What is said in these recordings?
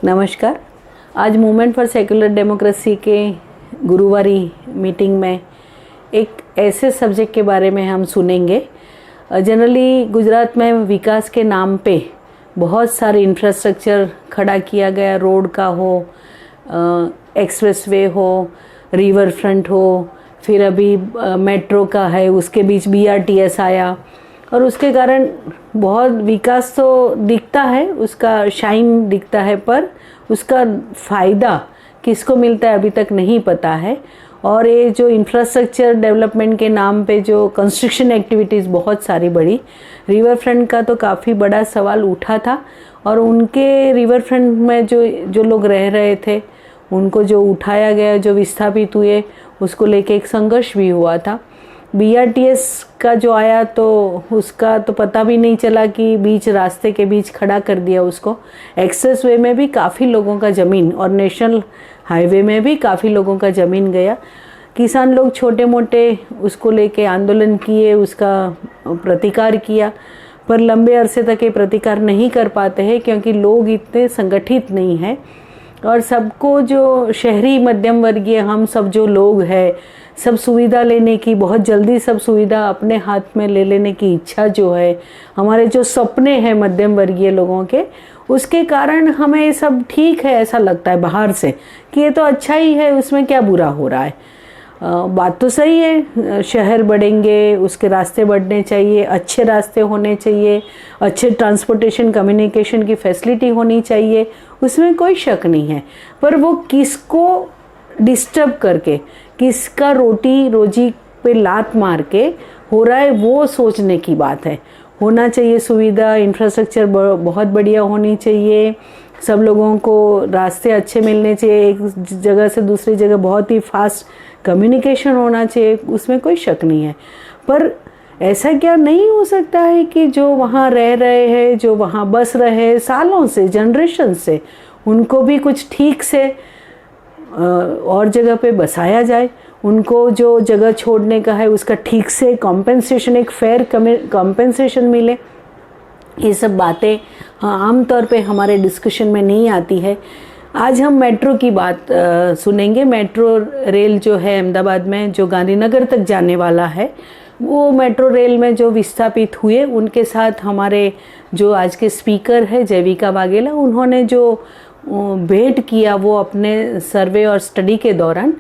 नमस्कार। आज movement for secular democracy के गुरुवारी मीटिंग में एक ऐसे सब्जेक्ट के बारे में हम सुनेंगे। जनरली गुजरात में विकास के नाम पे बहुत सारे इंफ्रास्ट्रक्चर खड़ा किया गया, रोड का हो, एक्सप्रेसवे हो, रिवर फ्रंट हो, फिर अभी मेट्रो का है, उसके बीच BRTS आया और उसके कारण बहुत विकास तो दिखता है, उसका शाइन दिखता है, पर उसका फ़ायदा किसको मिलता है अभी तक नहीं पता है। और ये जो इंफ्रास्ट्रक्चर डेवलपमेंट के नाम पे जो कंस्ट्रक्शन एक्टिविटीज़ बहुत सारी बढ़ी, रिवर फ्रंट का तो काफ़ी बड़ा सवाल उठा था और उनके रिवर फ्रंट में जो लोग रह रहे थे उनको जो उठाया गया, जो विस्थापित हुए, उसको लेके एक संघर्ष भी हुआ था। BRTS का जो आया तो उसका तो पता भी नहीं चला कि बीच रास्ते के बीच खड़ा कर दिया उसको। एक्सप्रेसवे में भी काफ़ी लोगों का ज़मीन और नेशनल हाईवे में भी काफ़ी लोगों का ज़मीन गया। किसान लोग छोटे मोटे उसको लेके आंदोलन किए, उसका प्रतिकार किया, पर लंबे अरसे तक ये प्रतिकार नहीं कर पाते हैं क्योंकि लोग इतने संगठित नहीं हैं। और सबको जो शहरी मध्यम वर्गीय हम सब जो लोग हैं, सब सुविधा लेने की, बहुत जल्दी सब सुविधा अपने हाथ में ले लेने की इच्छा जो है, हमारे जो सपने हैं मध्यम वर्गीय लोगों के, उसके कारण हमें ये सब ठीक है ऐसा लगता है बाहर से कि ये तो अच्छा ही है, उसमें क्या बुरा हो रहा है। बात तो सही है, शहर बढ़ेंगे, उसके रास्ते बढ़ने चाहिए, अच्छे रास्ते होने चाहिए, अच्छे ट्रांसपोर्टेशन कम्युनिकेशन की फैसिलिटी होनी चाहिए, उसमें कोई शक नहीं है। पर वो किसको डिस्टर्ब करके, किसका रोटी रोजी पे लात मार के हो रहा है, वो सोचने की बात है। होना चाहिए सुविधा, इंफ्रास्ट्रक्चर बहुत बढ़िया होनी चाहिए, सब लोगों को रास्ते अच्छे मिलने चाहिए, एक जगह से दूसरी जगह बहुत ही फास्ट कम्युनिकेशन होना चाहिए, उसमें कोई शक नहीं है। पर ऐसा क्या नहीं हो सकता है कि जो वहाँ रह रहे हैं, जो वहाँ बस रहे हैं सालों से, जनरेशन से, उनको भी कुछ ठीक से और जगह पे बसाया जाए, उनको जो जगह छोड़ने का है उसका ठीक से कॉम्पेंसेशन, एक फेयर कॉम्पेंसेशन मिले। ये सब बातें आमतौर पे हमारे डिस्कशन में नहीं आती है। आज हम मेट्रो की बात सुनेंगे। मेट्रो रेल जो है अहमदाबाद में, जो गांधीनगर तक जाने वाला है, वो मेट्रो रेल में जो विस्थापित हुए उनके साथ हमारे जो आज के स्पीकर है जयविका वाघेला, उन्होंने जो भेंट किया वो अपने सर्वे और स्टडी के दौरान,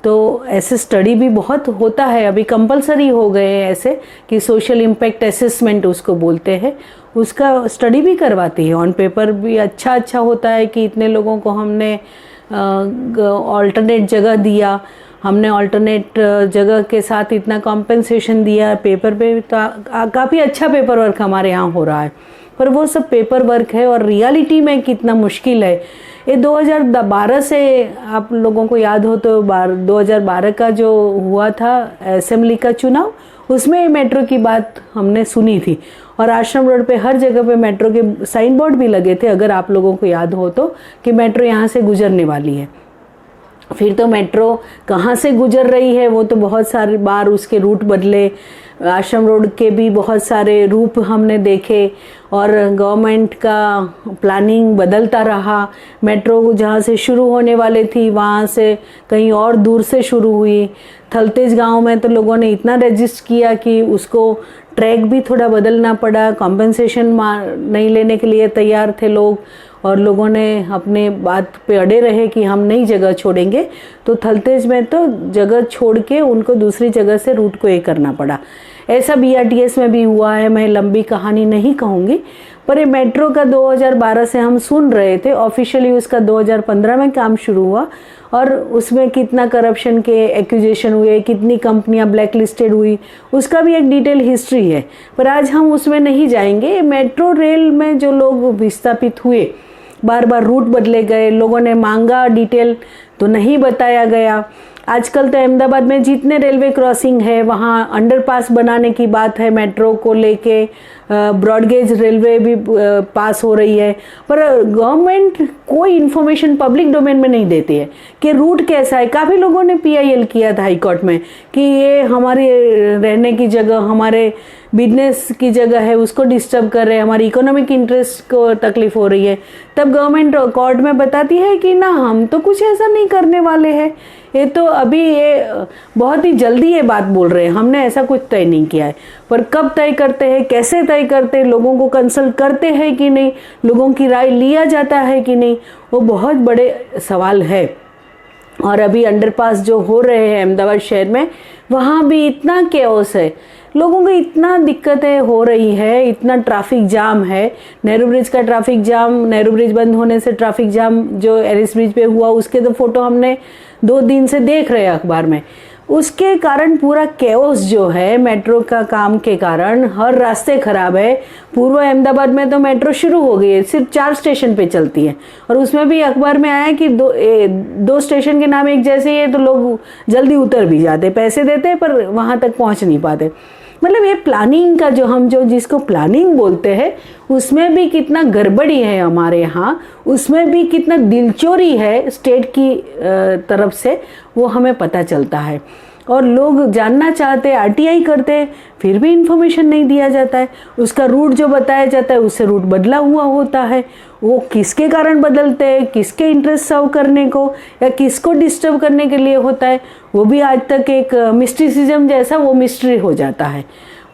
तो ऐसे स्टडी भी बहुत होता है, अभी कंपलसरी हो गए हैं ऐसे कि सोशल इम्पैक्ट असेसमेंट उसको बोलते हैं, उसका स्टडी भी करवाती है। ऑन पेपर भी अच्छा होता है कि इतने लोगों को हमने ऑल्टरनेट जगह दिया, हमने ऑल्टरनेट जगह के साथ इतना कॉम्पेंसेशन दिया, पेपर पे तो काफ़ी अच्छा पेपर वर्क हमारे यहाँ हो रहा है। पर वो सब पेपर वर्क है और रियलिटी में कितना मुश्किल है। ये 2012 से आप लोगों को याद हो तो 2012 का जो हुआ था असेंबली का चुनाव, उसमें मेट्रो की बात हमने सुनी थी और आश्रम रोड पे हर जगह पे मेट्रो के साइन बोर्ड भी लगे थे, अगर आप लोगों को याद हो तो, कि मेट्रो यहाँ से गुजरने वाली है। फिर तो मेट्रो कहाँ से गुजर रही है वो तो बहुत सारी बार उसके रूट बदले, आश्रम रोड के भी बहुत सारे रूप हमने देखे और गवर्नमेंट का प्लानिंग बदलता रहा। मेट्रो जहाँ से शुरू होने वाली थी वहाँ से कहीं और दूर से शुरू हुई। थलतेज गांव में तो लोगों ने इतना रजिस्ट किया कि उसको ट्रैक भी थोड़ा बदलना पड़ा, कॉम्पेंसेशन नहीं लेने के लिए तैयार थे लोग और लोगों ने अपने बात पे अड़े रहे कि हम नई जगह छोड़ेंगे, तो थलतेज में तो जगह छोड़ के उनको दूसरी जगह से रूट को ये करना पड़ा। ऐसा BRTS में भी हुआ है, मैं लंबी कहानी नहीं कहूँगी, पर ये मेट्रो का 2012 से हम सुन रहे थे, ऑफिशियली उसका 2015 में काम शुरू हुआ और उसमें कितना करप्शन के एक्यूजेशन हुए, कितनी कंपनियां ब्लैक लिस्टेड हुई, उसका भी एक डिटेल हिस्ट्री है, पर आज हम उसमें नहीं जाएंगे। मेट्रो रेल में जो लोग विस्थापित हुए, बार बार रूट बदले गए, लोगों ने मांगा, डिटेल तो नहीं बताया गया। आजकल तो अहमदाबाद में जितने रेलवे क्रॉसिंग है वहाँ अंडरपास बनाने की बात है, मेट्रो को लेके ब्रॉडगेज रेलवे भी पास हो रही है, पर गवर्नमेंट कोई इन्फॉर्मेशन पब्लिक डोमेन में नहीं देती है कि रूट कैसा है। काफ़ी लोगों ने PIL किया था हाई कोर्ट में कि ये हमारी रहने की जगह, हमारे बिजनेस की जगह है उसको डिस्टर्ब कर रहे हैं, हमारी इकोनॉमिक इंटरेस्ट को तकलीफ हो रही है, तब गवर्नमेंट कोर्ट में बताती है कि ना हम तो कुछ ऐसा नहीं करने वाले हैं, ये तो अभी ये बहुत ही जल्दी ये बात बोल रहे हैं, हमने ऐसा कुछ तय नहीं किया है। पर कब तय करते हैं, कैसे तय करते हैं, लोगों को कंसल्ट करते हैं कि नहीं, लोगों की राय लिया जाता है कि नहीं, वो बहुत बड़े सवाल है। और अभी अंडरपास जो हो रहे हैं अहमदाबाद शहर में, वहाँ भी इतना केओस है, लोगों को इतना दिक्कतें हो रही है, इतना ट्रैफिक जाम है। नेहरू ब्रिज का ट्रैफिक जाम, नेहरू ब्रिज बंद होने से ट्रैफिक जाम जो एलिस ब्रिज पे हुआ, उसके तो फोटो हमने 2 दिन से देख रहे हैं अखबार में। उसके कारण पूरा केओस जो है मेट्रो का काम के कारण, हर रास्ते खराब है। पूर्व अहमदाबाद में तो मेट्रो शुरू हो गई है, सिर्फ 4 स्टेशन पे चलती है, और उसमें भी अखबार में आया कि दो स्टेशन के नाम एक जैसे ही है, तो लोग जल्दी उतर भी जाते, पैसे देते पर वहां तक पहुंच नहीं पाते। मतलब ये प्लानिंग का जो जिसको प्लानिंग बोलते हैं, उसमें भी कितना गड़बड़ी है हमारे यहाँ, उसमें भी कितना दिलचोरी है स्टेट की तरफ से, वो हमें पता चलता है। और लोग जानना चाहते, आरटीआई करते, फिर भी इंफॉर्मेशन नहीं दिया जाता है। उसका रूट जो बताया जाता है उससे रूट बदला हुआ होता है। वो किसके कारण बदलते हैं, किसके इंटरेस्ट सर्व करने को या किसको डिस्टर्ब करने के लिए होता है, वो भी आज तक एक मिस्टिसिज्म जैसा वो मिस्ट्री हो जाता है।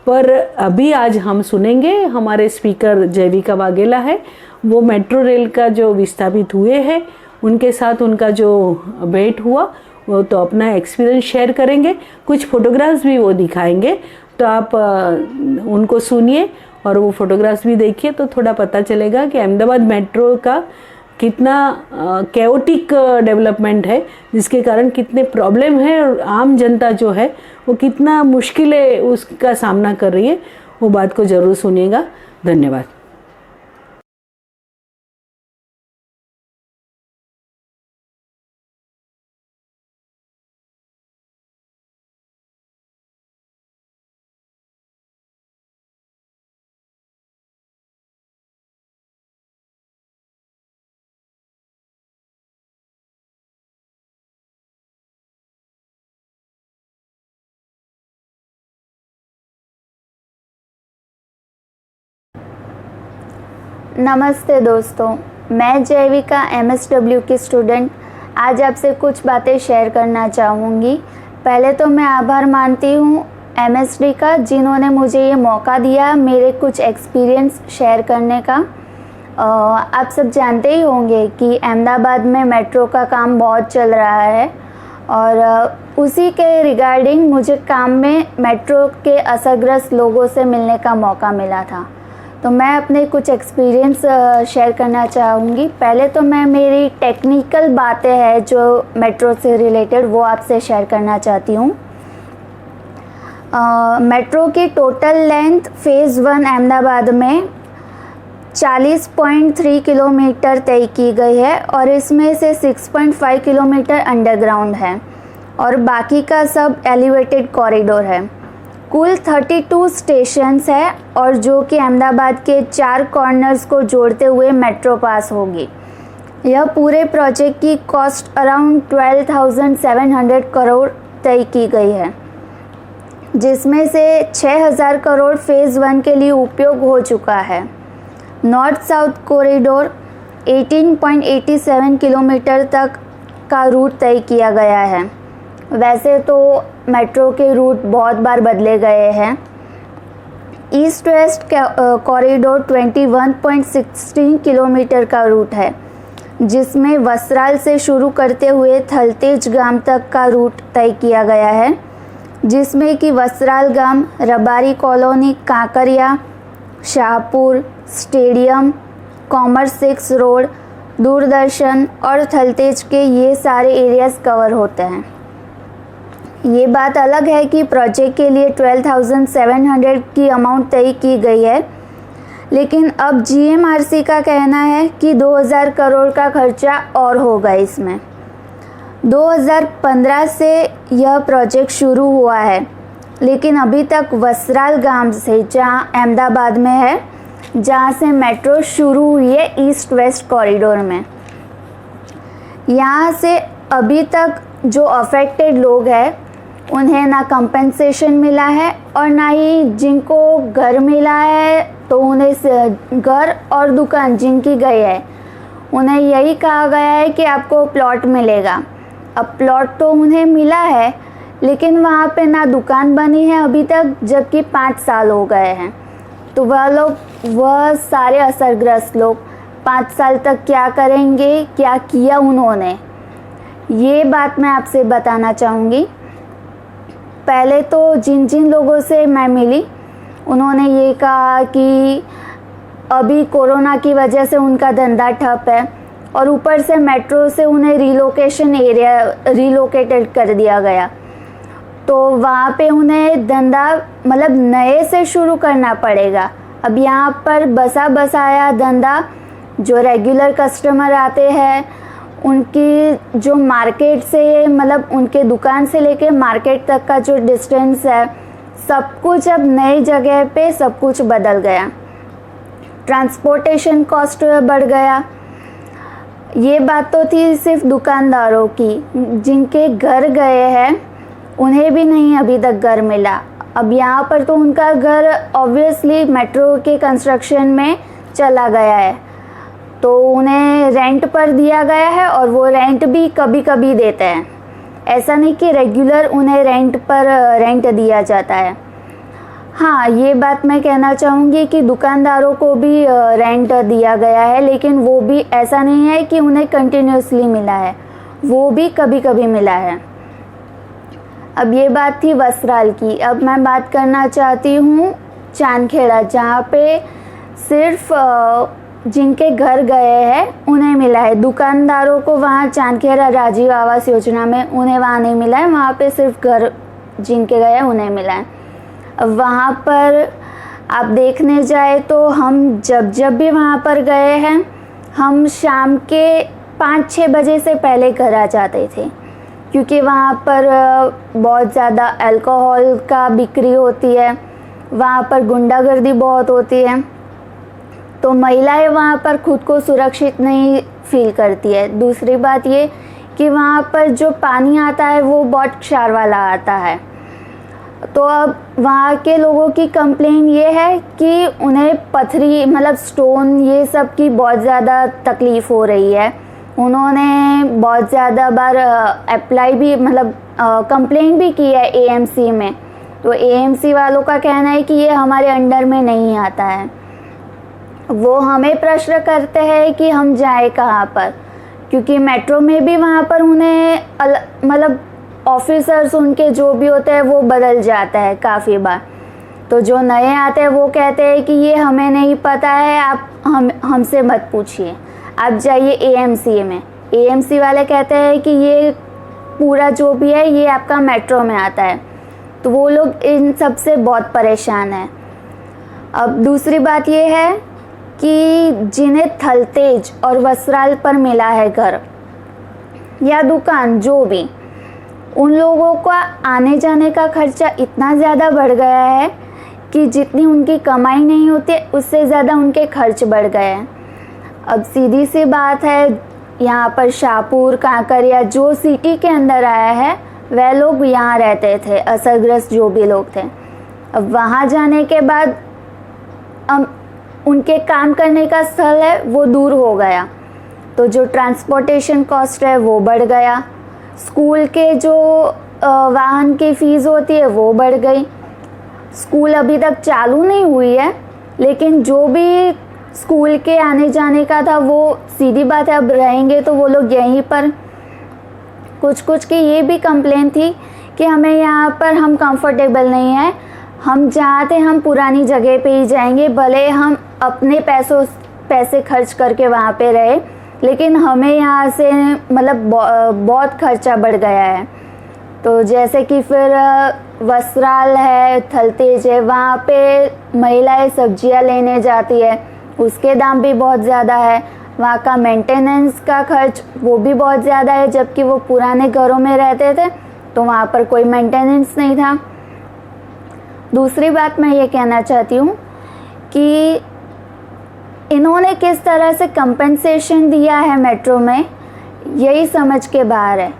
पर अभी आज हम सुनेंगे, हमारे स्पीकर जयविका वाघेला है, वो मेट्रो रेल का जो विस्थापित हुए हैं उनके साथ उनका जो भेंट हुआ, वो तो अपना एक्सपीरियंस शेयर करेंगे, कुछ फोटोग्राफ्स भी वो दिखाएंगे। तो आप उनको सुनिए और वो फोटोग्राफ्स भी देखिए, तो थोड़ा पता चलेगा कि अहमदाबाद मेट्रो का कितना कैओटिक डेवलपमेंट है, जिसके कारण कितने प्रॉब्लम है, और आम जनता जो है वो कितना मुश्किलें उसका सामना कर रही है। वो बात को ज़रूर सुनिएगा। धन्यवाद। नमस्ते दोस्तों, मैं जयविका MSW की स्टूडेंट आज आपसे कुछ बातें शेयर करना चाहूँगी। पहले तो मैं आभार मानती हूँ MSD का, जिन्होंने मुझे ये मौका दिया मेरे कुछ एक्सपीरियंस शेयर करने का। आप सब जानते ही होंगे कि अहमदाबाद में मेट्रो का काम बहुत चल रहा है, और उसी के रिगार्डिंग मुझे काम में मेट्रो के असरग्रस्त लोगों से मिलने का मौका मिला था। तो मैं अपने कुछ एक्सपीरियंस शेयर करना चाहूँगी। पहले तो मैं मेरी टेक्निकल बातें हैं जो मेट्रो से रिलेटेड, वो आपसे शेयर करना चाहती हूँ। मेट्रो की टोटल लेंथ फ़ेज़ 1 अहमदाबाद में 40.3 किलोमीटर तय की गई है, और इसमें से 6.5 किलोमीटर अंडरग्राउंड है और बाकी का सब एलिवेटेड कॉरिडोर है। कुल 32 स्टेशंस है, और जो कि अहमदाबाद के 4 कॉर्नर्स को जोड़ते हुए मेट्रो पास होगी। यह पूरे प्रोजेक्ट की कॉस्ट अराउंड 12,700 करोड़ तय की गई है, जिसमें से 6,000 करोड़ फ़ेज़ 1 के लिए उपयोग हो चुका है। नॉर्थ साउथ कॉरिडोर 18.87 किलोमीटर तक का रूट तय किया गया है। वैसे तो मेट्रो के रूट बहुत बार बदले गए हैं। ईस्ट वेस्ट कॉरिडोर 21.16 किलोमीटर का रूट है, जिसमें वसराल से शुरू करते हुए थलतेज गांव तक का रूट तय किया गया है, जिसमें कि वसराल गांव, Rabari colony, Kankaria, Shahpur, stadium, commerce 6 road, Doordarshan और थलतेज के ये सारे एरियाज़ कवर होते हैं। ये बात अलग है कि प्रोजेक्ट के लिए 12,700 की अमाउंट तय की गई है, लेकिन अब GMRC का कहना है कि 2,000 करोड़ का खर्चा और होगा इसमें। 2015 से यह प्रोजेक्ट शुरू हुआ है, लेकिन अभी तक वसराल गांव से, जहां अहमदाबाद में है, जहां से मेट्रो शुरू हुई है ईस्ट वेस्ट कॉरिडोर में, यहाँ से अभी तक जो अफेक्टेड लोग हैं उन्हें ना कंपनसेशन मिला है और ना ही जिनको घर मिला है तो उन्हें घर और दुकान जिनकी गई है उन्हें यही कहा गया है कि आपको प्लॉट मिलेगा। अब प्लॉट तो उन्हें मिला है लेकिन वहाँ पे ना दुकान बनी है अभी तक, जबकि 5 साल हो गए हैं। तो वह सारे असरग्रस्त लोग 5 साल तक क्या करेंगे, क्या किया उन्होंने, ये बात मैं आपसे बताना चाहूँगी। पहले तो जिन जिन लोगों से मैं मिली उन्होंने ये कहा कि अभी कोरोना की वजह से उनका धंधा ठप है और ऊपर से मेट्रो से उन्हें रिलोकेटेड कर दिया गया, तो वहाँ पे उन्हें धंधा मतलब नए से शुरू करना पड़ेगा। अब यहाँ पर बसा बसाया धंधा, जो रेगुलर कस्टमर आते हैं उनकी जो मार्केट से मतलब उनके दुकान से लेके मार्केट तक का जो डिस्टेंस है, सब कुछ अब नई जगह पे सब कुछ बदल गया। ट्रांसपोर्टेशन कॉस्ट बढ़ गया। ये बात तो थी सिर्फ दुकानदारों की, जिनके घर गए हैं उन्हें भी नहीं अभी तक घर मिला। अब यहाँ पर तो उनका घर ऑब्वियसली मेट्रो के कंस्ट्रक्शन में चला गया है, तो उन्हें रेंट पर दिया गया है और वो रेंट भी कभी कभी देते हैं, ऐसा नहीं कि रेगुलर उन्हें रेंट पर रेंट दिया जाता है। हाँ, ये बात मैं कहना चाहूँगी कि दुकानदारों को भी रेंट दिया गया है, लेकिन वो भी ऐसा नहीं है कि उन्हें कंटिन्यूसली मिला है, वो भी कभी कभी मिला है। अब ये बात थी वस्त्राल की। अब मैं बात करना चाहती हूँ चांदखेड़ा, जहाँ पे सिर्फ जिनके घर गए हैं उन्हें मिला है। दुकानदारों को वहाँ चांदखेड़ा राजीव आवास योजना में उन्हें वहाँ नहीं मिला है, वहाँ पे सिर्फ घर जिनके गए हैं उन्हें मिला है। अब वहाँ पर आप देखने जाए तो हम जब भी वहाँ पर गए हैं, हम शाम के 5-6 बजे से पहले घर आ जाते थे, क्योंकि वहाँ पर बहुत ज़्यादा अल्कोहल का बिक्री होती है, वहाँ पर गुंडागर्दी बहुत होती है, तो महिलाएं वहाँ पर खुद को सुरक्षित नहीं फील करती है। दूसरी बात ये कि वहाँ पर जो पानी आता है वो बहुत क्षार वाला आता है, तो अब वहाँ के लोगों की कंप्लेन ये है कि उन्हें पथरी मतलब स्टोन ये सब की बहुत ज़्यादा तकलीफ़ हो रही है। उन्होंने बहुत ज़्यादा बार अप्लाई भी मतलब कंप्लेन भी की है एएमसी में, तो एएमसी वालों का कहना है कि ये हमारे अंडर में नहीं आता है। वो हमें प्रश्न करते हैं कि हम जाए कहाँ पर, क्योंकि मेट्रो में भी वहाँ पर उन्हें मतलब ऑफिसर्स उनके जो भी होते हैं वो बदल जाता है काफ़ी बार, तो जो नए आते हैं वो कहते हैं कि ये हमें नहीं पता है, आप हमसे मत पूछिए, आप जाइए एएमसी में। एएमसी वाले कहते हैं कि ये पूरा जो भी है ये आपका मेट्रो में आता है, तो वो लोग इन सब से बहुत परेशान हैं। अब दूसरी बात ये है कि जिन्हें थलतेज और वस्त्राल पर मिला है घर या दुकान जो भी, उन लोगों का आने जाने का खर्चा इतना ज़्यादा बढ़ गया है कि जितनी उनकी कमाई नहीं होती उससे ज़्यादा उनके खर्च बढ़ गए हैं। अब सीधी सी बात है, यहाँ पर शाहपुर कांकरिया जो सिटी के अंदर आया है वह लोग यहाँ रहते थे, असरग्रस्त जो भी लोग थे। अब वहाँ जाने के बाद उनके काम करने का स्थल है वो दूर हो गया, तो जो ट्रांसपोर्टेशन कॉस्ट है वो बढ़ गया, स्कूल के जो वाहन की फ़ीस होती है वो बढ़ गई। स्कूल अभी तक चालू नहीं हुई है, लेकिन जो भी स्कूल के आने जाने का था वो सीधी बात है अब रहेंगे तो वो लोग यहीं पर। कुछ की ये भी कंप्लेन थी कि हमें यहाँ पर हम कंफर्टेबल नहीं है, हम जहाँ थे हम पुरानी जगह पे ही जाएंगे, भले हम अपने पैसे खर्च करके वहाँ पे रहे, लेकिन हमें यहाँ से मतलब बहुत खर्चा बढ़ गया है। तो जैसे कि फिर वस्त्राल है, थलतेज है, वहाँ पे महिलाएं सब्जियाँ लेने जाती है, उसके दाम भी बहुत ज़्यादा है, वहाँ का मेंटेनेंस का खर्च वो भी बहुत ज़्यादा है, जबकि वो पुराने घरों में रहते थे तो वहाँ पर कोई मेंटेनेंस नहीं था। दूसरी बात मैं ये कहना चाहती हूँ कि इन्होंने किस तरह से कंपनसेशन दिया है मेट्रो में, यही समझ के बाहर है।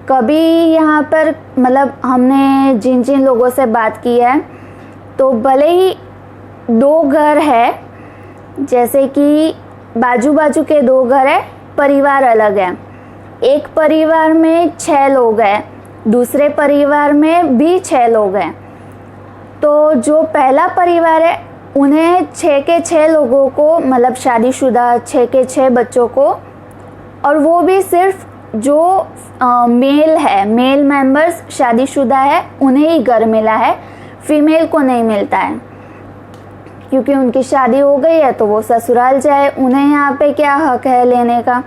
कभी यहाँ पर मतलब हमने जिन जिन लोगों से बात की है, तो भले ही 2 घर है, जैसे कि बाजू बाजू के 2 घर है, परिवार अलग है। एक परिवार में 6 लोग हैं, दूसरे परिवार में भी 6 लोग हैं। तो जो पहला परिवार है उन्हें 6 के 6 लोगों को, मतलब शादीशुदा 6 के 6 बच्चों को, और वो भी सिर्फ जो मेल मेंबर्स शादीशुदा है उन्हें ही घर मिला है, फीमेल को नहीं मिलता है, क्योंकि उनकी शादी हो गई है तो वो ससुराल जाए, उन्हें यहाँ पे क्या हक है लेने का।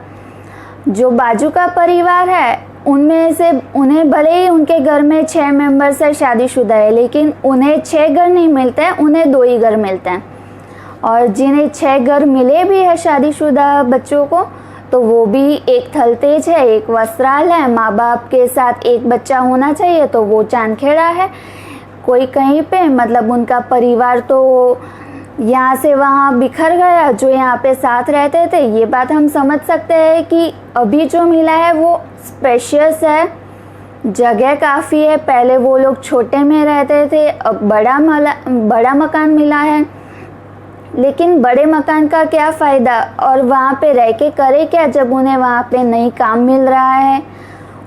जो बाजू का परिवार है उनमें से उन्हें भले ही उनके घर में 6 मेंबर्स है शादीशुदा है, लेकिन उन्हें 6 घर नहीं मिलते हैं, उन्हें 2 ही घर मिलते हैं। और जिन्हें 6 घर मिले भी है शादीशुदा बच्चों को, तो वो भी एक थलतेज है, एक वस्त्राल है, माँ बाप के साथ एक बच्चा होना चाहिए तो वो चांदखेड़ा है, कोई कहीं पे, मतलब उनका परिवार तो यहाँ से वहाँ बिखर गया, जो यहाँ पे साथ रहते थे। ये बात हम समझ सकते हैं कि अभी जो मिला है वो स्पेशियस है, जगह काफ़ी है। पहले वो लोग छोटे में रहते थे, अब बड़ा मकान मिला है, लेकिन बड़े मकान का क्या फ़ायदा, और वहाँ पे रह के करे क्या जब उन्हें वहाँ पे नहीं काम मिल रहा है,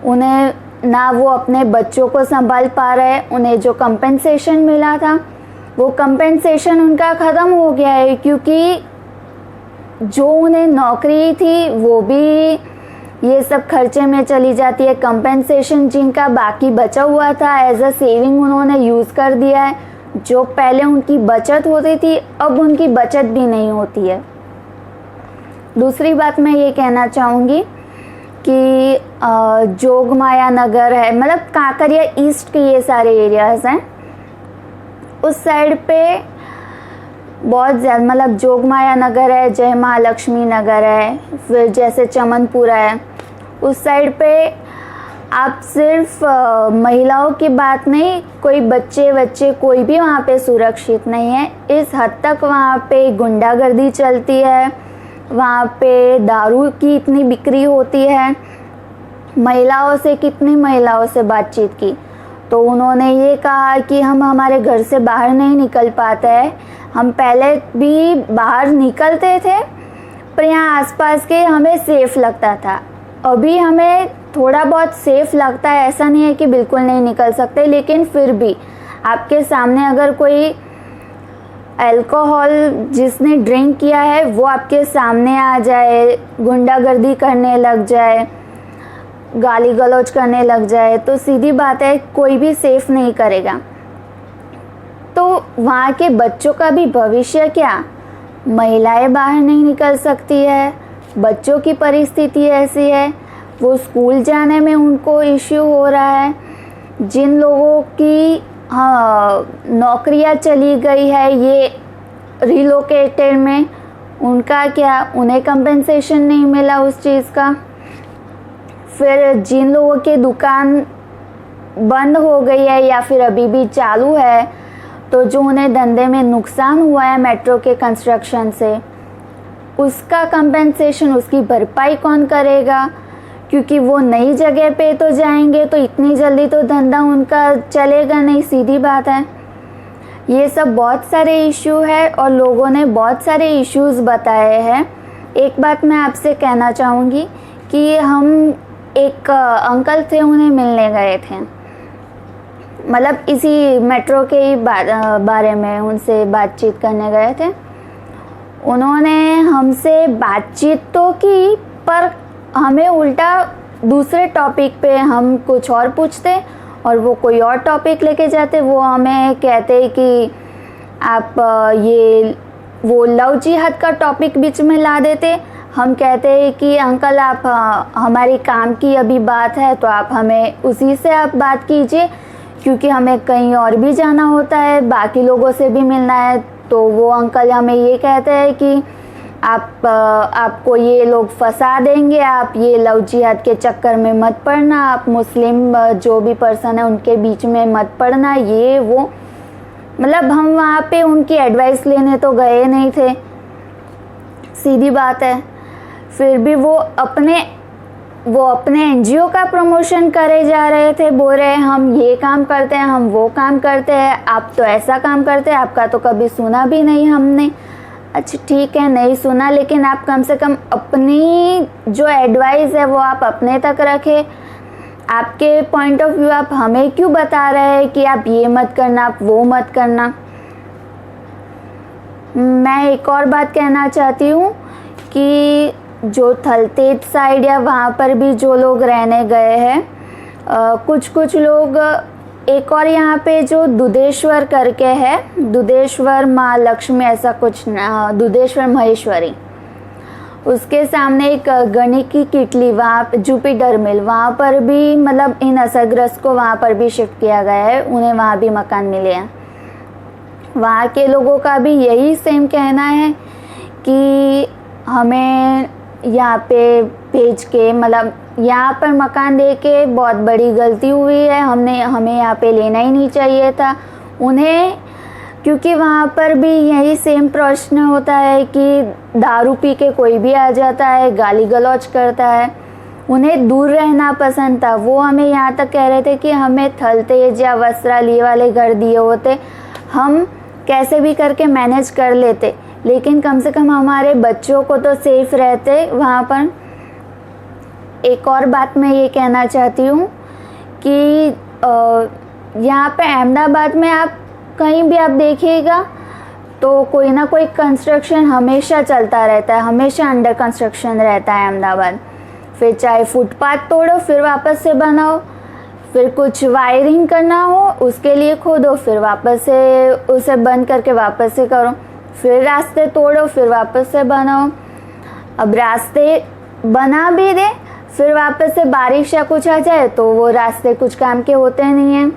उन्हें ना वो अपने बच्चों को संभाल पा रहे। उन्हें जो कंपेंसेशन मिला था वो कंपेंसेशन उनका ख़त्म हो गया है, क्योंकि जो उन्हें नौकरी थी वो भी ये सब खर्चे में चली जाती है। कंपेंसेशन जिनका बाकी बचा हुआ था एज अ सेविंग उन्होंने यूज़ कर दिया है। जो पहले उनकी बचत होती थी अब उनकी बचत भी नहीं होती है। दूसरी बात मैं ये कहना चाहूँगी कि जोगमाया नगर है, मतलब कांकरिया ईस्ट के ये सारे एरियाज़ हैं, उस साइड पे बहुत ज़्यादा, मतलब जोगमाया नगर है, जय महालक्ष्मी नगर है, फिर जैसे चमनपुरा है, उस साइड पे आप सिर्फ महिलाओं की बात नहीं, कोई बच्चे कोई भी वहाँ पे सुरक्षित नहीं है। इस हद तक वहाँ पे गुंडागर्दी चलती है, वहाँ पे दारू की इतनी बिक्री होती है। कितनी महिलाओं से बातचीत की तो उन्होंने ये कहा कि हम हमारे घर से बाहर नहीं निकल पाते हैं। हम पहले भी बाहर निकलते थे पर यहाँ आसपास के हमें सेफ़ लगता था, अभी हमें थोड़ा बहुत सेफ़ लगता है। ऐसा नहीं है कि बिल्कुल नहीं निकल सकते, लेकिन फिर भी आपके सामने अगर कोई अल्कोहल जिसने ड्रिंक किया है वो आपके सामने आ जाए, गुंडागर्दी करने लग जाए, गाली गलौज करने लग जाए, तो सीधी बात है कोई भी सेफ़ नहीं करेगा। तो वहाँ के बच्चों का भी भविष्य क्या, महिलाएं बाहर नहीं निकल सकती है, बच्चों की परिस्थिति ऐसी है, वो स्कूल जाने में उनको इश्यू हो रहा है। जिन लोगों की नौकरियां चली गई है ये रिलोकेटेड में, उनका क्या, उन्हें कंपेंसेशन नहीं मिला उस चीज़ का। फिर जिन लोगों की दुकान बंद हो गई है या फिर अभी भी चालू है, तो जो उन्हें धंधे में नुकसान हुआ है मेट्रो के कंस्ट्रक्शन से, उसका कंपेंसेशन, उसकी भरपाई कौन करेगा, क्योंकि वो नई जगह पे तो जाएंगे तो इतनी जल्दी तो धंधा उनका चलेगा नहीं, सीधी बात है। ये सब बहुत सारे इशू है और लोगों ने बहुत सारे इश्यूज़ बताए हैं। एक बात मैं आपसे कहना चाहूँगी कि हम एक अंकल थे, उन्हें मिलने गए थे, मतलब इसी मेट्रो के ही बारे में उनसे बातचीत करने गए थे। उन्होंने हमसे बातचीत तो की पर हमें उल्टा दूसरे टॉपिक पे हम कुछ और पूछते और वो कोई और टॉपिक लेके जाते। वो हमें कहते कि आप ये वो लव जिहाद का टॉपिक बीच में ला देते। हम कहते हैं कि अंकल आप हमारे काम की अभी बात है तो आप हमें उसी से आप बात कीजिए, क्योंकि हमें कहीं और भी जाना होता है, बाकी लोगों से भी मिलना है। तो वो अंकल हमें ये कहते हैं कि आपको ये लोग फंसा देंगे, आप ये लव जिहाद के चक्कर में मत पड़ना, आप मुस्लिम जो भी पर्सन है उनके बीच में मत पड़ना, ये वो। मतलब हम वहाँ पे उनकी एडवाइस लेने तो गए नहीं थे, सीधी बात है। फिर भी वो अपने वो अपने एनजीओ का प्रमोशन करे जा रहे थे, बोल रहे हैं हम ये काम करते हैं, हम वो काम करते हैं, आप तो ऐसा काम करते हैं, आपका तो कभी सुना भी नहीं हमने। अच्छा ठीक है, नहीं सुना, लेकिन आप कम से कम अपनी जो एडवाइस है वो आप अपने तक रखें। आपके पॉइंट ऑफ व्यू आप हमें क्यों बता रहे हैं कि आप ये मत करना, आप वो मत करना। मैं एक और बात कहना चाहती हूँ कि जो थलतेज साइड या वहाँ पर भी जो लोग रहने गए हैं, कुछ लोग, एक और यहाँ पे जो दुधेश्वर करके है, दुधेश्वर माँ लक्ष्मी ऐसा कुछ, दुधेश्वर महेश्वरी, उसके सामने एक गणिक की किटली, वहाँ जुपिटर मिल, वहाँ पर भी मतलब इन असरग्रस्त को वहाँ पर भी शिफ्ट किया गया है, उन्हें वहाँ भी मकान मिले हैं। वहाँ के लोगों का भी यही सेम कहना है कि हमें यहाँ पे भेज के, मतलब यहाँ पर मकान दे के बहुत बड़ी गलती हुई है, हमें यहाँ पे लेना ही नहीं चाहिए था उन्हें, क्योंकि वहाँ पर भी यही सेम प्रश्न होता है कि दारू पी के कोई भी आ जाता है, गाली गलौज करता है, उन्हें दूर रहना पसंद था। वो हमें यहाँ तक कह रहे थे कि हमें थलतेज या वस्त्राली वाले घर दिए होते, हम कैसे भी करके मैनेज कर लेते, लेकिन कम से कम हमारे बच्चों को तो सेफ रहते वहाँ पर। एक और बात मैं ये कहना चाहती हूँ कि यहाँ पे अहमदाबाद में आप कहीं भी आप देखिएगा तो कोई ना कोई कंस्ट्रक्शन हमेशा चलता रहता है, हमेशा अंडर कंस्ट्रक्शन रहता है अहमदाबाद। फिर चाहे फुटपाथ तोड़ो फिर वापस से बनाओ, फिर कुछ वायरिंग करना हो उसके लिए खोदो, फिर वापस से उसे बंद करके वापस से करो, फिर रास्ते तोड़ो फिर वापस से बनाओ। अब रास्ते बना भी दे, फिर वापस से बारिश या कुछ आ जाए तो वो रास्ते कुछ काम के होते नहीं हैं,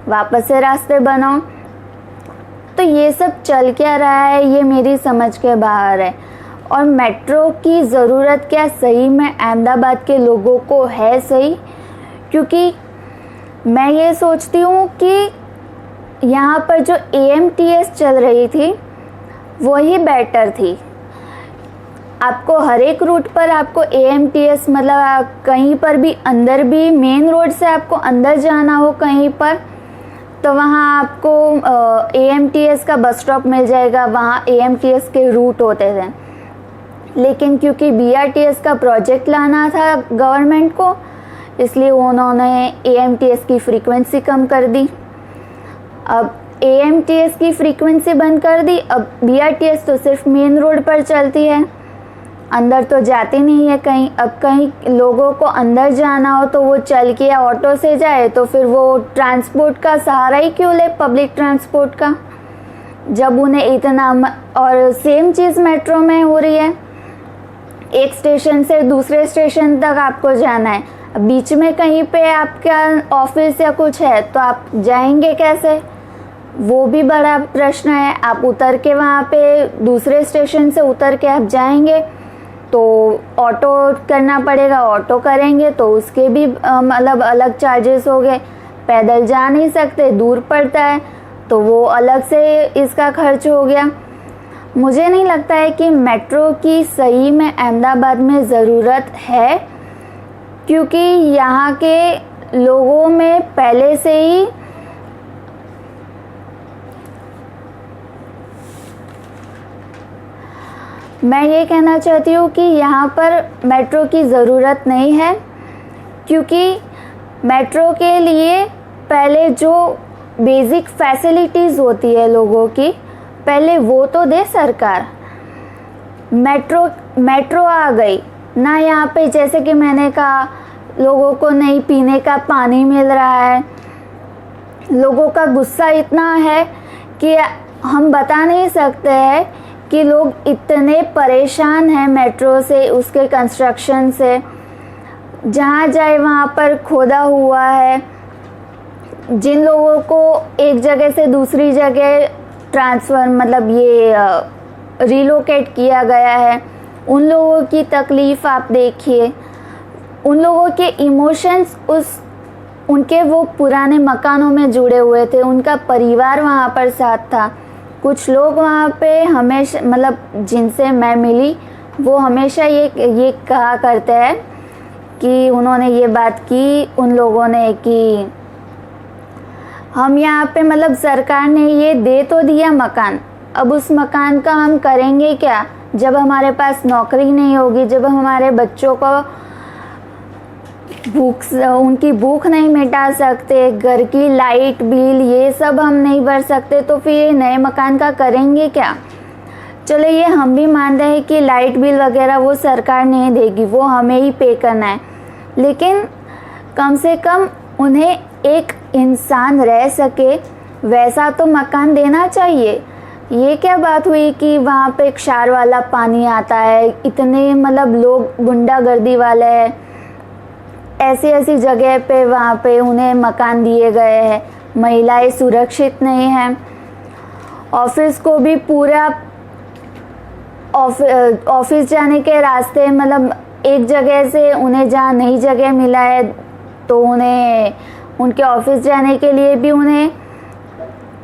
वापस से रास्ते बनाओ। तो ये सब चल क्या रहा है ये मेरी समझ के बाहर है। और मेट्रो की ज़रूरत क्या सही में अहमदाबाद के लोगों को है सही? क्योंकि मैं ये सोचती हूँ कि यहाँ पर जो AMTS चल रही थी वही बेटर थी। आपको हर एक रूट पर आपको AMTS, मतलब कहीं पर भी अंदर भी मेन रोड से आपको अंदर जाना हो कहीं पर तो वहाँ आपको AMTS का बस स्टॉप मिल जाएगा, वहाँ AMTS के रूट होते थे। लेकिन क्योंकि BRTS का प्रोजेक्ट लाना था गवर्नमेंट को, इसलिए उन्होंने AMTS की फ्रीक्वेंसी कम कर दी। अब AMTS की फ्रीक्वेंसी बंद कर दी, अब BRTS तो सिर्फ मेन रोड पर चलती है, अंदर तो जाती नहीं है कहीं। अब कहीं लोगों को अंदर जाना हो तो वो चल के या ऑटो से जाए, तो फिर वो ट्रांसपोर्ट का सहारा ही क्यों ले, पब्लिक ट्रांसपोर्ट का, जब उन्हें इतना। और सेम चीज़ मेट्रो में हो रही है, एक स्टेशन से दूसरे स्टेशन तक आपको जाना है, बीच में कहीं पे आपका ऑफिस या कुछ है तो आप जाएंगे कैसे, वो भी बड़ा प्रश्न है। आप उतर के वहाँ पे दूसरे स्टेशन से उतर के आप जाएंगे तो ऑटो करना पड़ेगा, ऑटो करेंगे तो उसके भी मतलब अलग चार्जेस हो गए। पैदल जा नहीं सकते, दूर पड़ता है तो वो अलग से इसका खर्च हो गया। मुझे नहीं लगता है कि मेट्रो की सही में अहमदाबाद में ज़रूरत है, क्योंकि यहाँ के लोगों में पहले से ही मैं ये कहना चाहती हूँ कि यहाँ पर मेट्रो की ज़रूरत नहीं है, क्योंकि मेट्रो के लिए पहले जो बेसिक फैसिलिटीज़ होती है लोगों की, पहले वो तो दे सरकार। मेट्रो आ गई ना, यहाँ पे जैसे कि मैंने कहा लोगों को नहीं पीने का पानी मिल रहा है, लोगों का गुस्सा इतना है कि हम बता नहीं सकते हैं कि लोग इतने परेशान हैं मेट्रो से, उसके कंस्ट्रक्शन से। जहाँ जाए वहाँ पर खोदा हुआ है, जिन लोगों को एक जगह से दूसरी जगह ट्रांसफ़र, मतलब ये रिलोकेट किया गया है, उन लोगों की तकलीफ़ आप देखिए, उन लोगों के इमोशंस उनके वो पुराने मकानों में जुड़े हुए थे, उनका परिवार वहाँ पर साथ था। कुछ लोग वहाँ पे हमेशा, मतलब जिनसे मैं मिली, वो हमेशा ये कहा करते हैं कि उन्होंने ये बात की उन लोगों ने कि हम यहाँ पे मतलब सरकार ने ये दे तो दिया मकान, अब उस मकान का हम करेंगे क्या जब हमारे पास नौकरी नहीं होगी, जब हमारे बच्चों को उनकी भूख नहीं मिटा सकते, घर की लाइट बिल ये सब हम नहीं भर सकते, तो फिर ये नए मकान का करेंगे क्या। चलो ये हम भी मानते हैं कि लाइट बिल वगैरह वो सरकार नहीं देगी, वो हमें ही पे करना है, लेकिन कम से कम उन्हें एक इंसान रह सके वैसा तो मकान देना चाहिए। ये क्या बात हुई कि वहाँ पे क्षार वाला पानी आता है, इतने मतलब लोग गुंडागर्दी वाले हैं, ऐसी ऐसी जगह पे वहाँ पे उन्हें मकान दिए गए हैं, महिलाएं सुरक्षित नहीं हैं। ऑफिस को भी पूरा ऑफिस जाने के रास्ते मतलब एक जगह से उन्हें जहाँ नई जगह मिला है तो उन्हें उनके ऑफिस जाने के लिए भी उन्हें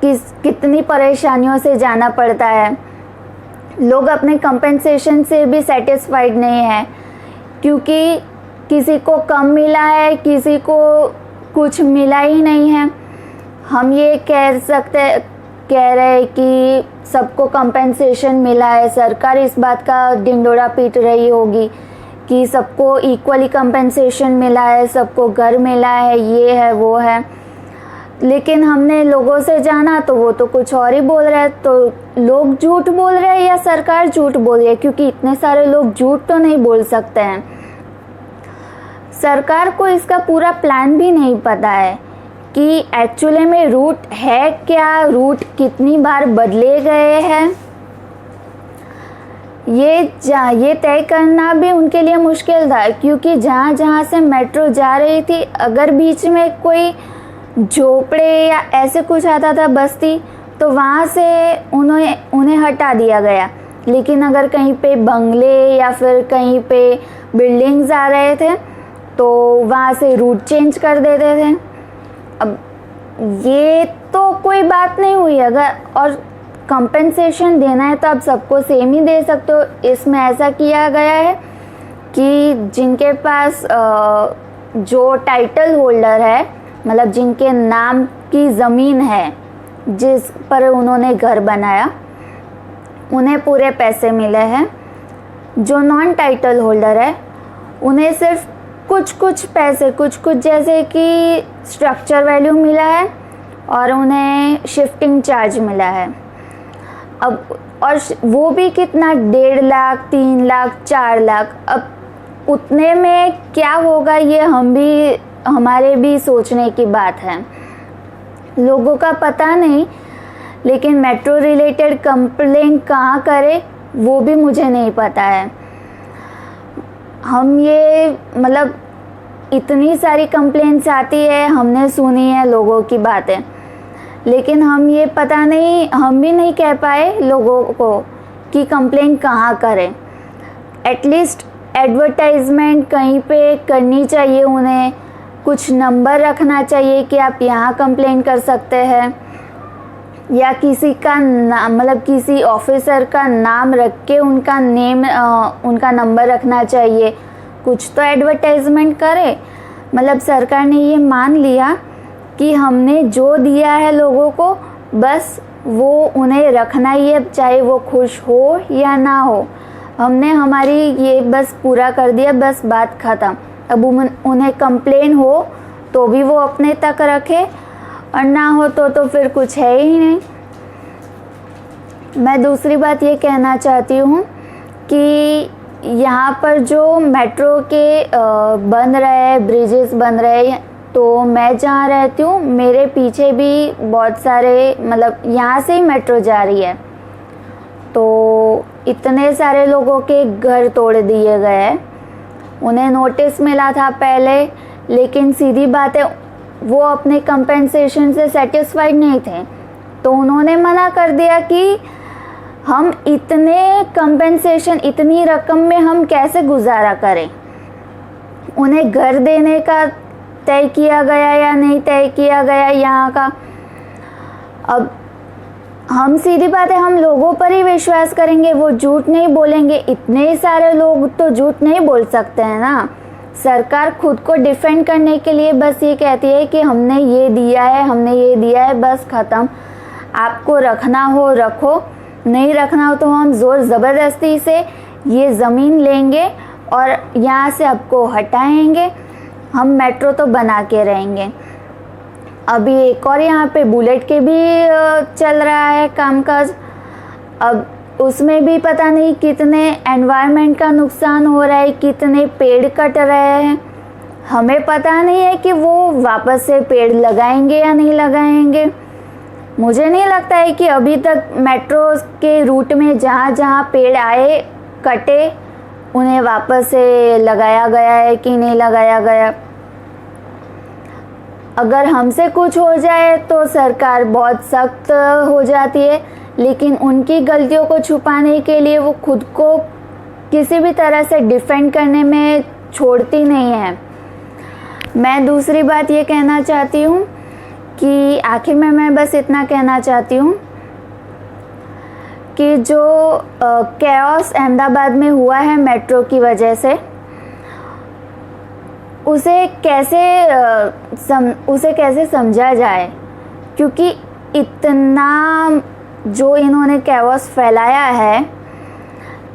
कितनी परेशानियों से जाना पड़ता है। लोग अपने कंपेंसेशन से भी सेटिस्फाइड नहीं है, क्योंकि किसी को कम मिला है, किसी को कुछ मिला ही नहीं है। हम ये कह रहे कि सबको कंपेंसेशन मिला है, सरकार इस बात का ढिंढोरा पीट रही होगी कि सबको इक्वली कंपेंसेशन मिला है, सबको घर मिला है, ये है वो है, लेकिन हमने लोगों से जाना तो वो तो कुछ और ही बोल रहे हैं। तो लोग झूठ बोल रहे हैं या सरकार झूठ बोल रही है, क्योंकि इतने सारे लोग झूठ तो नहीं बोल सकते हैं। सरकार को इसका पूरा प्लान भी नहीं पता है कि एक्चुअली में रूट है क्या, रूट कितनी बार बदले गए हैं, ये तय करना भी उनके लिए मुश्किल था, क्योंकि जहाँ से मेट्रो जा रही थी, अगर बीच में कोई झोपड़े या ऐसे कुछ आता था बस्ती, तो वहाँ से उन्हें हटा दिया गया। लेकिन अगर कहीं पे बंगले या फिर कहीं पे बिल्डिंग्स आ रहे थे तो वहाँ से रूट चेंज कर देते थे। अब ये तो कोई बात नहीं हुई, अगर और कंपेंसेशन देना है तो आप सबको सेम ही दे सकते हो। इसमें ऐसा किया गया है कि जिनके पास जो टाइटल होल्डर है, मतलब जिनके नाम की ज़मीन है जिस पर उन्होंने घर बनाया, उन्हें पूरे पैसे मिले हैं। जो नॉन टाइटल होल्डर है उन्हें सिर्फ कुछ पैसे, कुछ जैसे कि स्ट्रक्चर वैल्यू मिला है और उन्हें शिफ्टिंग चार्ज मिला है। अब और वो भी कितना, 1.5 लाख, 3 लाख, 4 लाख। अब उतने में क्या होगा ये हमारे भी सोचने की बात है। लोगों का पता नहीं, लेकिन मेट्रो रिलेटेड कंप्लेंट कहाँ करे वो भी मुझे नहीं पता है। हम ये मतलब इतनी सारी कंप्लेंट्स आती है, हमने सुनी है लोगों की बातें, लेकिन हम भी नहीं कह पाए लोगों को कि कंप्लेंट कहाँ करें। एटलीस्ट एडवर्टाइजमेंट कहीं पे करनी चाहिए, उन्हें कुछ नंबर रखना चाहिए कि आप यहाँ कंप्लेंट कर सकते हैं, या किसी का नाम मतलब किसी ऑफिसर का नाम रख के उनका नंबर रखना चाहिए। कुछ तो एडवर्टाइजमेंट करे। मतलब सरकार ने ये मान लिया कि हमने जो दिया है लोगों को, बस वो उन्हें रखना ही है, चाहे वो खुश हो या ना हो। हमने हमारी ये बस पूरा कर दिया, बस बात ख़त्म। अब उन्हें कंप्लेन हो तो भी वो अपने तक रखे, और ना हो तो फिर कुछ है ही नहीं। मैं दूसरी बात ये कहना चाहती हूँ कि यहाँ पर जो मेट्रो के बन रहे हैं, ब्रिजेस बन रहे हैं, तो मैं जहाँ रहती हूँ मेरे पीछे भी बहुत सारे, मतलब यहाँ से ही मेट्रो जा रही है, तो इतने सारे लोगों के घर तोड़ दिए गए हैं। उन्हें नोटिस मिला था पहले, लेकिन सीधी बात है वो अपने कंपेंसेशन से सेटिस्फाइड नहीं थे, तो उन्होंने मना कर दिया कि हम इतने कंपेंसेशन, इतनी रकम में हम कैसे गुजारा करें। उन्हें घर देने का तय किया गया या नहीं तय किया गया यहाँ का। अब हम सीधी बात है, हम लोगों पर ही विश्वास करेंगे, वो झूठ नहीं बोलेंगे। इतने सारे लोग तो झूठ नहीं बोल सकते हैं ना। सरकार खुद को डिफेंड करने के लिए बस ये कहती है कि हमने ये दिया है, हमने ये दिया है, बस ख़त्म। आपको रखना हो रखो, नहीं रखना हो तो हम ज़ोर ज़बरदस्ती से ये ज़मीन लेंगे और यहाँ से आपको हटाएंगे, हम मेट्रो तो बना के रहेंगे। अभी एक और यहाँ पे बुलेट के भी चल रहा है कामकाज। अब उसमें भी पता नहीं कितने एनवायरनमेंट का नुकसान हो रहा है, कितने पेड़ कट रहे हैं। हमें पता नहीं है कि वो वापस से पेड़ लगाएंगे या नहीं लगाएंगे। मुझे नहीं लगता है कि अभी तक मेट्रो के रूट में जहाँ जहाँ पेड़ आए कटे उन्हें वापस से लगाया गया है कि नहीं लगाया गया। अगर हमसे कुछ हो जाए तो सरकार बहुत सख्त हो जाती है, लेकिन उनकी गलतियों को छुपाने के लिए वो खुद को किसी भी तरह से डिफेंड करने में छोड़ती नहीं है। मैं दूसरी बात ये कहना चाहती हूँ कि आखिर में मैं बस इतना कहना चाहती हूँ कि जो कैओस अहमदाबाद में हुआ है मेट्रो की वजह से, उसे कैसे समझा जाए, क्योंकि इतना जो इन्होंने कैओस फैलाया है,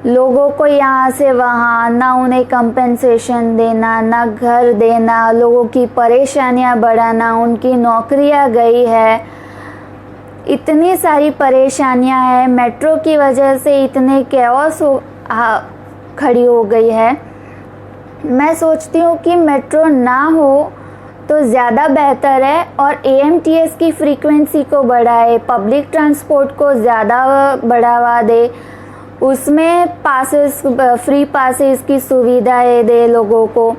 लोगों को यहाँ से वहाँ, ना उन्हें कंपेंसेशन देना, ना घर देना, लोगों की परेशानियाँ बढ़ाना, उनकी नौकरियाँ गई है, इतनी सारी परेशानियाँ हैं मेट्रो की वजह से, इतने कैओस खड़ी हो गई है। मैं सोचती हूँ कि मेट्रो ना हो तो ज़्यादा बेहतर है और AMTS की फ्रीक्वेंसी को बढ़ाए, पब्लिक ट्रांसपोर्ट को ज़्यादा बढ़ावा दे, उसमें पासेस, फ्री पासेस की सुविधाएं दे लोगों को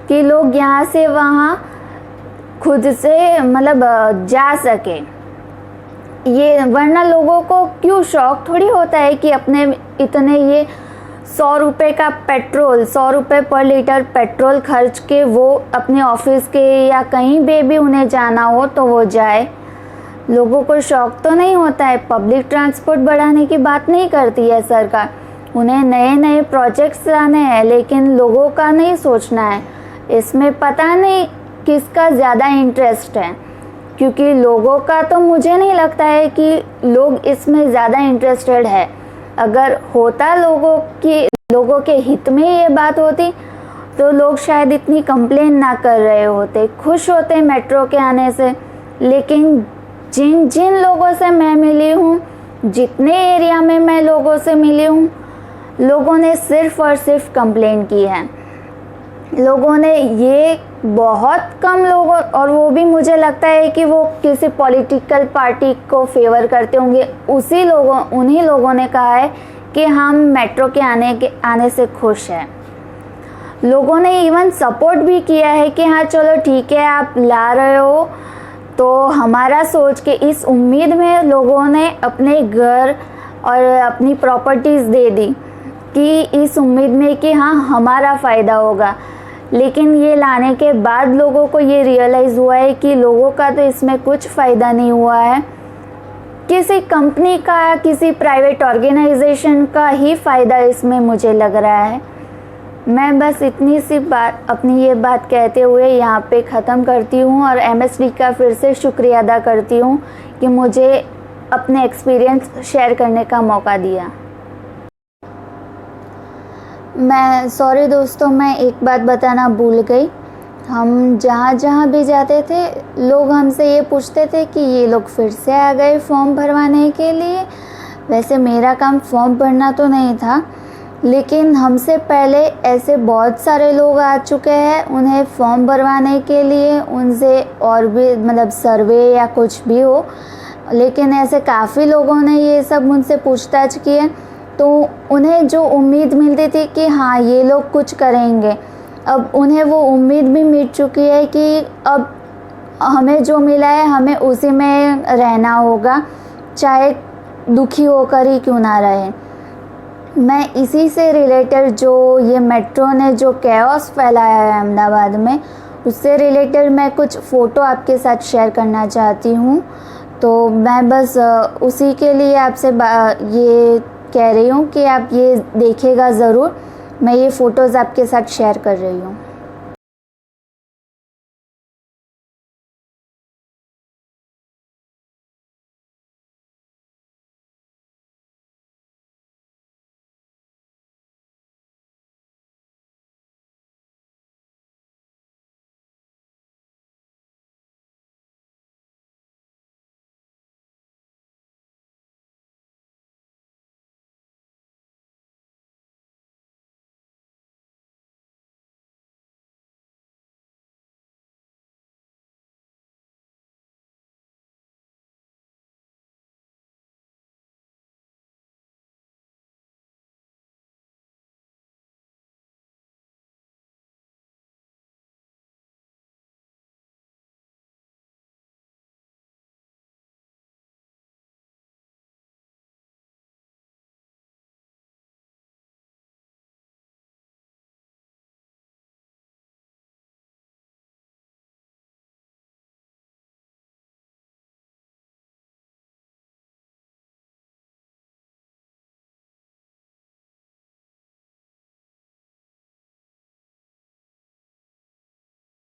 कि लोग यहाँ से वहाँ खुद से मतलब जा सके। ये वरना लोगों को क्यों शौक थोड़ी होता है कि अपने इतने ये 100 रुपये का पेट्रोल, 100 रुपये पर लीटर पेट्रोल खर्च के वो अपने ऑफिस के या कहीं भी उन्हें जाना हो तो वो जाए। लोगों को शौक तो नहीं होता है। पब्लिक ट्रांसपोर्ट बढ़ाने की बात नहीं करती है सरकार, उन्हें नए नए प्रोजेक्ट्स लाने हैं, लेकिन लोगों का नहीं सोचना है। इसमें पता नहीं किसका ज़्यादा इंटरेस्ट है, क्योंकि लोगों का तो मुझे नहीं लगता है कि लोग इसमें ज़्यादा इंटरेस्टेड है। अगर होता लोगों के हित में ये बात होती तो लोग शायद इतनी कंप्लेन ना कर रहे होते, खुश होते मेट्रो के आने से। लेकिन जिन लोगों से मैं मिली हूँ, जितने एरिया में मैं लोगों से मिली हूँ, लोगों ने सिर्फ और सिर्फ कंप्लेन की है। लोगों ने ये बहुत कम लोगों, और वो भी मुझे लगता है कि वो किसी पॉलिटिकल पार्टी को फेवर करते होंगे, उन्हीं लोगों ने कहा है कि हम मेट्रो के आने से खुश हैं। लोगों ने इवन सपोर्ट भी किया है कि हाँ चलो ठीक है, आप ला रहे हो तो हमारा सोच के, इस उम्मीद में लोगों ने अपने घर और अपनी प्रॉपर्टीज़ दे दी कि इस उम्मीद में कि हाँ हमारा फ़ायदा होगा। लेकिन ये लाने के बाद लोगों को ये रियलाइज़ हुआ है कि लोगों का तो इसमें कुछ फ़ायदा नहीं हुआ है, किसी कंपनी का, किसी प्राइवेट ऑर्गेनाइजेशन का ही फ़ायदा इसमें मुझे लग रहा है। मैं बस इतनी सी बात, अपनी ये बात कहते हुए यहाँ पे ख़त्म करती हूँ और MSD का फिर से शुक्रिया अदा करती हूँ कि मुझे अपने एक्सपीरियंस शेयर करने का मौका दिया। मैं सॉरी दोस्तों, मैं एक बात बताना भूल गई। हम जहाँ भी जाते थे, लोग हमसे ये पूछते थे कि ये लोग फिर से आ गए फॉर्म भरवाने के लिए। वैसे मेरा काम फॉर्म भरना तो नहीं था, लेकिन हमसे पहले ऐसे बहुत सारे लोग आ चुके हैं उन्हें फॉर्म भरवाने के लिए, उनसे और भी मतलब सर्वे या कुछ भी हो, लेकिन ऐसे काफ़ी लोगों ने ये सब मुझसे पूछताछ की है। तो उन्हें जो उम्मीद मिलती थी कि हाँ ये लोग कुछ करेंगे, अब उन्हें वो उम्मीद भी मिट चुकी है कि अब हमें जो मिला है हमें उसी में रहना होगा, चाहे दुखी होकर ही क्यों ना रहे। मैं इसी से रिलेटेड, जो ये मेट्रो ने जो कैओस फैलाया है अहमदाबाद में, उससे रिलेटेड मैं कुछ फ़ोटो आपके साथ शेयर करना चाहती हूँ। तो मैं बस उसी के लिए आपसे ये कह रही हूँ कि आप ये देखिएगा ज़रूर। मैं ये फ़ोटोज़ आपके साथ शेयर कर रही हूँ।